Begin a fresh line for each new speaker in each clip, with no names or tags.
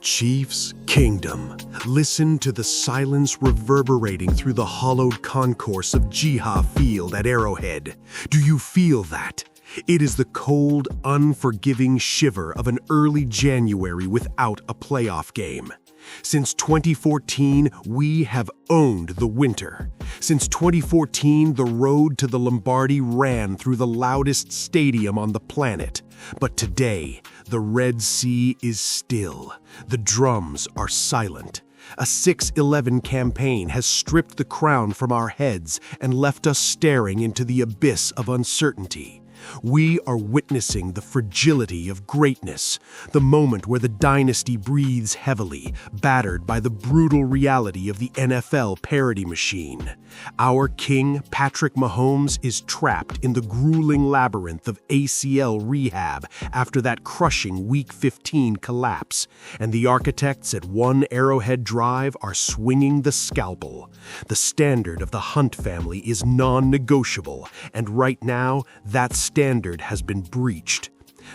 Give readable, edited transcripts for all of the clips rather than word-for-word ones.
Chiefs Kingdom. Listen to the silence reverberating through the hollowed concourse of Jiha Field at Arrowhead. Do you feel that? It is the cold, unforgiving shiver of an early January without a playoff game. Since 2014, we have owned the winter. Since 2014, the road to the Lombardi ran through the loudest stadium on the planet. But today, the Red Sea is still. The drums are silent. A 6-11 campaign has stripped the crown from our heads and left us staring into the abyss of uncertainty. We are witnessing the fragility of greatness, the moment where the dynasty breathes heavily, battered by the brutal reality of the NFL parody machine. Our king, Patrick Mahomes, is trapped in the grueling labyrinth of ACL rehab after that crushing Week 15 collapse, and the architects at One Arrowhead Drive are swinging the scalpel. The standard of the Hunt family is non-negotiable, and right now, that standard has been breached.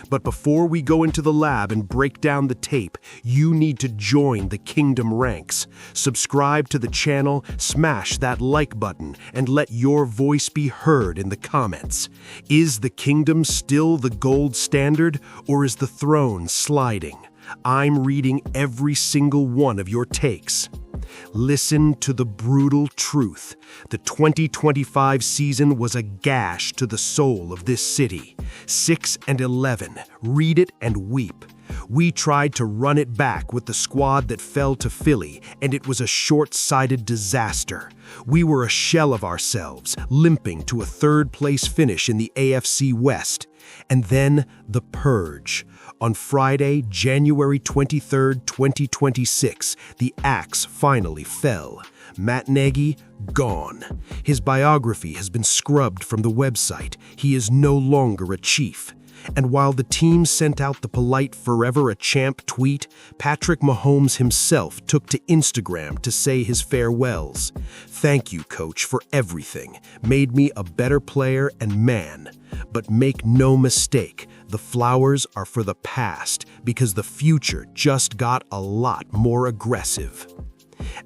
But before we go into the lab and break down the tape, you need to join the Kingdom ranks. Subscribe to the channel, smash that like button, and let your voice be heard in the comments. Is the Kingdom still the gold standard, or is the throne sliding? I'm reading every single one of your takes. Listen to the brutal truth. The 2025 season was a gash to the soul of this city. 6-11. Read it and weep. We tried to run it back with the squad that fell to Philly, and it was a short-sighted disaster. We were a shell of ourselves, limping to a third-place finish in the AFC West. And then the purge. On Friday, January 23, 2026, the axe finally fell. Matt Nagy, gone. His biography has been scrubbed from the website. He is no longer a chief. And while the team sent out the polite "Forever a Champ" tweet, Patrick Mahomes himself took to Instagram to say his farewells. "Thank you, coach, for everything. Made me a better player and man. But make no mistake, the flowers are for the past because the future just got a lot more aggressive."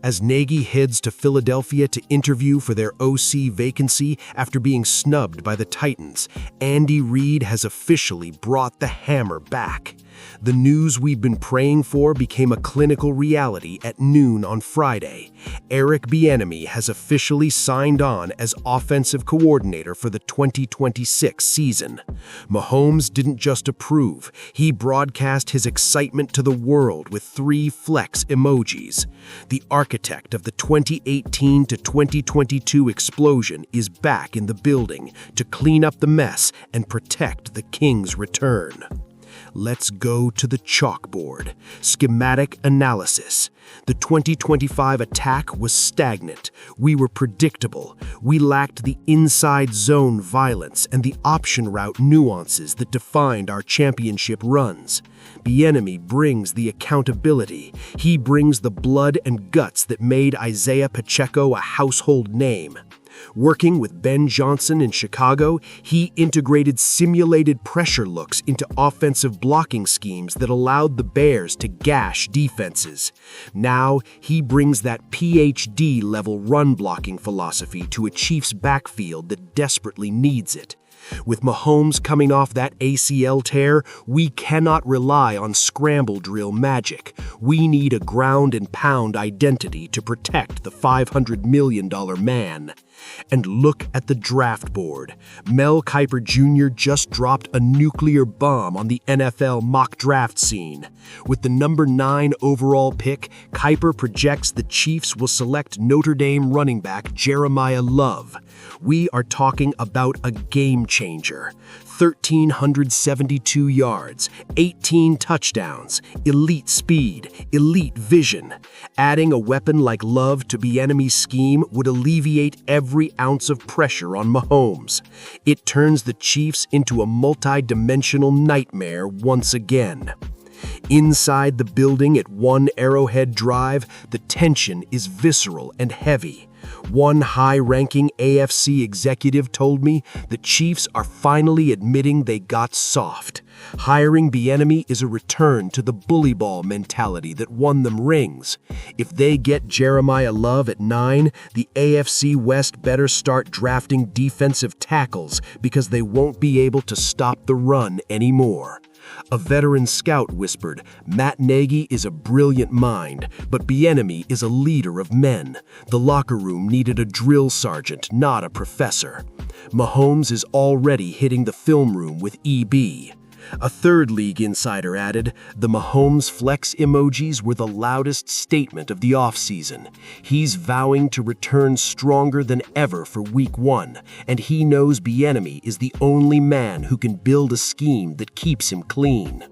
As Nagy heads to Philadelphia to interview for their OC vacancy after being snubbed by the Titans, Andy Reid has officially brought the hammer back. The news we've been praying for became a clinical reality at noon on Friday. Eric Bieniemy has officially signed on as offensive coordinator for the 2026 season. Mahomes didn't just approve, he broadcast his excitement to the world with 3 flex emojis. The architect of the 2018 to 2022 explosion is back in the building to clean up the mess and protect the king's return. Let's go to the chalkboard. Schematic analysis. The 2025 attack was stagnant. We were predictable. We lacked the inside zone violence and the option route nuances that defined our championship runs. Bieniemy brings the accountability. He brings the blood and guts that made Isaiah Pacheco a household name. Working with Ben Johnson in Chicago, he integrated simulated pressure looks into offensive blocking schemes that allowed the Bears to gash defenses. Now, he brings that PhD-level run-blocking philosophy to a Chiefs backfield that desperately needs it. With Mahomes coming off that ACL tear, we cannot rely on scramble drill magic. We need a ground and pound identity to protect the $500 million man. And look at the draft board. Mel Kiper Jr. just dropped a nuclear bomb on the NFL mock draft scene. With the number 9 overall pick, Kiper projects the Chiefs will select Notre Dame running back Jeremiah Love. We are talking about a game changer. 1,372 yards, 18 touchdowns, elite speed, elite vision. Adding a weapon like Love to Bieniemy's scheme would alleviate every ounce of pressure on Mahomes. It turns the Chiefs into a multi-dimensional nightmare once again. Inside the building at One Arrowhead Drive, the tension is visceral and heavy. One high-ranking AFC executive told me the Chiefs are finally admitting they got soft. Hiring Bieniemy is a return to the bully ball mentality that won them rings. If they get Jeremiah Love at 9, the AFC West better start drafting defensive tackles because they won't be able to stop the run anymore. A veteran scout whispered, "Matt Nagy is a brilliant mind, but Bieniemy is a leader of men. The locker room needed a drill sergeant, not a professor." Mahomes is already hitting the film room with EB. A third league insider added, "The Mahomes flex emojis were the loudest statement of the offseason. He's vowing to return stronger than ever for week 1, and he knows Bieniemy is the only man who can build a scheme that keeps him clean."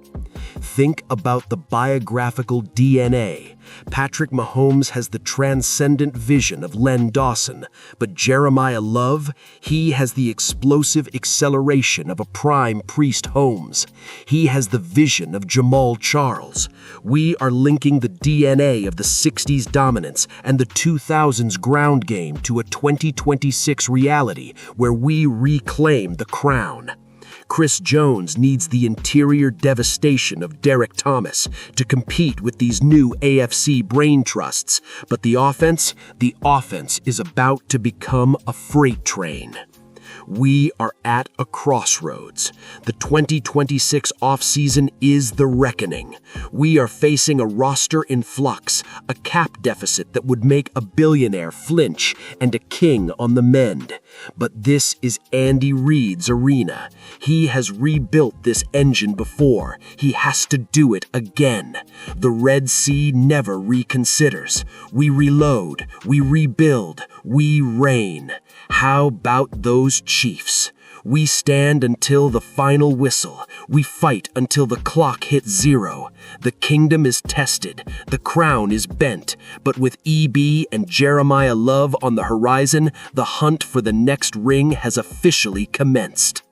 Think about the biographical DNA. Patrick Mahomes has the transcendent vision of Len Dawson, but Jeremiah Love, he has the explosive acceleration of a prime Priest Holmes. He has the vision of Jamal Charles. We are linking the DNA of the 60s dominance and the 2000s ground game to a 2026 reality where we reclaim the crown. Chris Jones needs the interior devastation of Derek Thomas to compete with these new AFC brain trusts, but the offense is about to become a freight train. We are at a crossroads. The 2026 offseason is the reckoning. We are facing a roster in flux, a cap deficit that would make a billionaire flinch, and a king on the mend. But this is Andy Reid's arena. He has rebuilt this engine before. He has to do it again. The Red Sea never reconsiders. We reload, we rebuild, we reign. How about those Chiefs? We stand until the final whistle. We fight until the clock hits 0. The kingdom is tested. The crown is bent. But with EB and Jeremiah Love on the horizon, the hunt for the next ring has officially commenced.